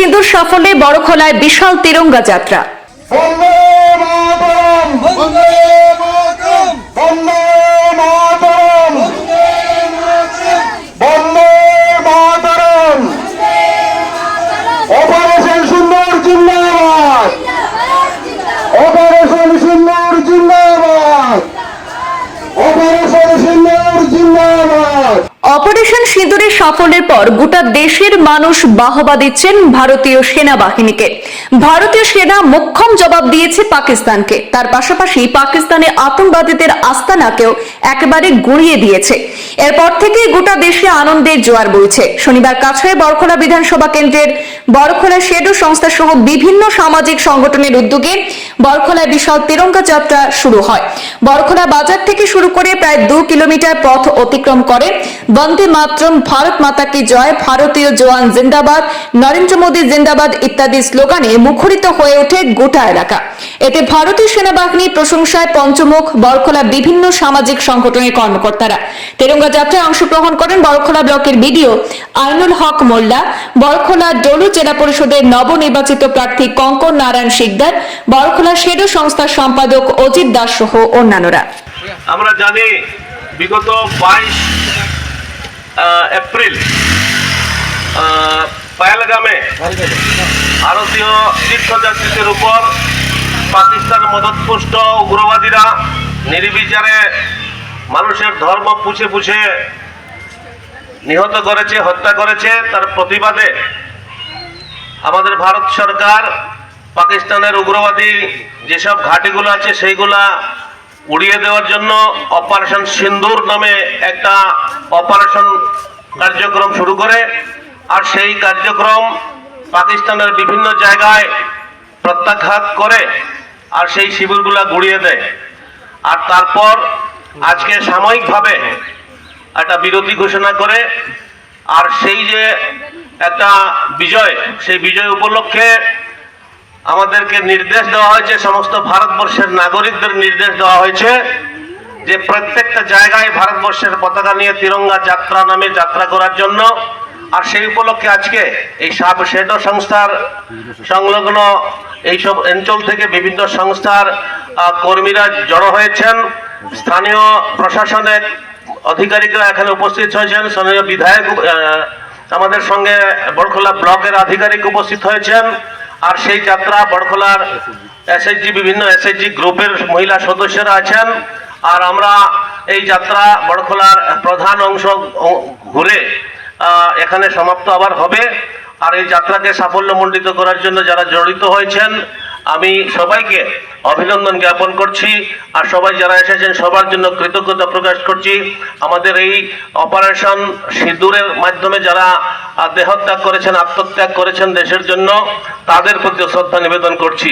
সিঁদুর সাফল্যে বড়খলায় বিশাল তিরঙ্গা যাত্রা। অপারেশন সুন্দর জিন্দাবাদ, অপারেশন সুন্দর জিন্দাবাদ, অপারেশন সুন্দর জিন্দাবাদ। অপারেশন সিঁদুরের সাফল্যের পর গোটা দেশের মানুষ বাহবা দিচ্ছেন ভারতীয় সেনাবাহিনীকে। ভারতীয় সেনা মোক্ষম জবাব দিয়েছে পাকিস্তানকে। তার পাশাপাশি পাকিস্তানে আতঙ্কবাদীদের আস্তানাকেও একেবারে গুঁড়িয়ে দিয়েছে। এরপর থেকে গোটা দেশে আনন্দের জোয়ার বইছে। শনিবার কাছাড়ে বড়খলা বিধানসভা কেন্দ্রের বড়খলা শেডো সংস্থা সহ বিভিন্ন সামাজিক সংগঠনের উদ্যোগে বড়খলায় বিশাল তিরঙ্গা যাত্রা শুরু হয়। বড়খলা বাজার থেকে শুরু করে প্রায় 2 কিলোমিটার পথ অতিক্রম করে বন্দে মাতরম, ভারত মাতা কি জয়, ভারতীয় জওয়ান জিন্দাবাদ, নরেন্দ্র মোদী জিন্দাবাদ ইত্যাদি স্লোগানে মুখরিত হয়ে ওঠে গোটা এলাকা। এতে ভারতীয় সেনাবাহিনীর প্রশংসায় পঞ্চমুখ বড়খলা বিভিন্ন সামাজিক সংগঠনের কর্মকর্তারা। তিরঙ্গা যাত্রায় অংশগ্রহণ করেন বড়খলা ব্লকের বিডিও আইনুল হক মোল্লা, বড়খলা ডলু জেলা পরিষদের নবনির্বাচিত প্রার্থী কঙ্কন নারায়ণ শিকদার, বড়খলা শেডো সংস্থার সম্পাদক অজিত দাস সহ অন্যান্যরা। আমরা জানি বিগত 22 এপ্রিল পহেলগামে ভারতীয় তীর্থযাত্রীদের উপর পাকিস্তান মদতপুষ্ট উগ্রবাদীরা নির্বিচারে মানুষের ধর্ম পুছে পুছে নিহত করেছে, হত্যা করেছে। তার প্রতিবাদে আমাদের ভারত সরকার পাকিস্তানের উগ্রবাদী যেসব ঘাঁটিগুলো আছে সেইগুলা উড়িয়ে দেওয়ার জন্য অপারেশন সিন্দুর নামে একটা অপারেশন কার্যক্রম শুরু করে। আর সেই কার্যক্রম পাকিস্তানের বিভিন্ন জায়গায় প্রত্যাঘাত করে আর সেই শিবিরগুলা গুড়িয়ে দেয়। আর তারপর আজকে সাময়িকভাবে একটা বিরতি ঘোষণা করে। আর সেই যে একটা বিজয়, সেই বিজয় উপলক্ষে আমাদেরকে নির্দেশ দেওয়া হয়েছে, সমস্ত ভারতবর্ষের নাগরিকদের নির্দেশ দেওয়া হয়েছে যে প্রত্যেকটা জায়গায় ভারতবর্ষের পতাকা নিয়ে তিরঙ্গা যাত্রা নামে যাত্রা করার জন্য। আর সেই উপলক্ষে আজকে এই শেডো সংস্থার সংলগ্ন এইসব অঞ্চল থেকে বিভিন্ন সংস্থার কর্মীরা জড়ো হয়েছেন। স্থানীয় প্রশাসনের আধিকারিকরা এখানে উপস্থিত হয়েছেন, স্থানীয় বিধায়ক আমাদের সঙ্গে বড়খলা ব্লকের আধিকারিক উপস্থিত হয়েছেন। আর সেই যাত্রা বড়খলার এসএইচজি বিভিন্ন এসএইচজি গ্রুপের মহিলা সদস্যরা আছেন। আর আমরা এই যাত্রা বড়খলার প্রধান অংশ ঘুরে এখানে সমাপ্ত আবার হবে। আর এই যাত্রাকে সাফল্যমণ্ডিত করার জন্য যারা জড়িত হয়েছেন আমি সবাইকে অভিনন্দন জ্ঞাপন করছি। আর সবাই যারা এসেছেন সবার জন্য কৃতজ্ঞতা প্রকাশ করছি। আমাদের এই অপারেশন সিঁদুরের মাধ্যমে যারা দেহত্যাগ করেছেন, আত্মত্যাগ করেছেন দেশের জন্য, তাদের প্রতি শ্রদ্ধা নিবেদন করছি।